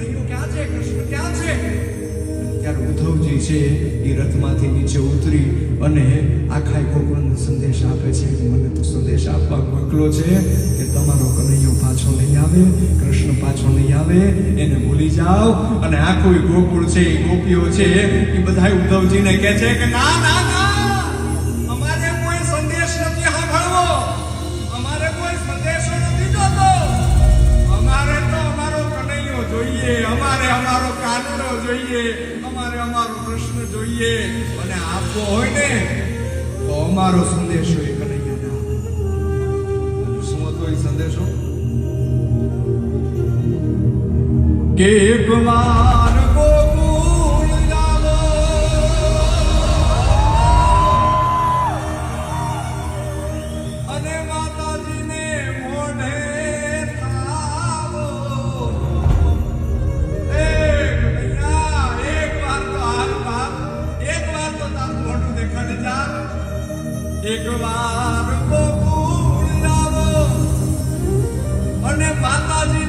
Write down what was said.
કનૈયો ક્યાં છે, કૃષ્ણ ક્યાં છે? ત્યારે ઉદ્ધવજી છે એ રથમાંથી નીચે ઉતરી અને આખા ગોકુળને સંદેશ આપે છે. મને તો સંદેશ આપવા મોકલો છે કે તમારો કનૈયો પાછો નહીં આવે, કૃષ્ણ પાછો નહીં આવે, એને ભૂલી જાઓ. અને આખું ગોકુળ છે, એ ગોપીઓ છે, એ બધા ઉદ્ધવજીને કહે છે કે ના ના ના, અમારે કોઈ સંદેશ નથી સાંભળવો, અમારે કોઈ સંદેશો નથી જોતો, અમારે તો અમારો કનૈયો જોઈએ, અમારે અમારો કાનડો જોઈએ, અમારે અમારો કૃષ્ણ જોઈએ. અને આપવો હોય ને તો અમારો સંદેશો એ કનૈયાને આપો. શું હતો એ સંદેશો? કે એક વાર ગોકુળ જાવો, અને માતાજીને મોઢે થાવો. એક વાર તો હાલ બાપ, એક વાર તો તારું મોઢું દેખાડે જા. એક વાર ગોકુળ જાવો અને માતાજી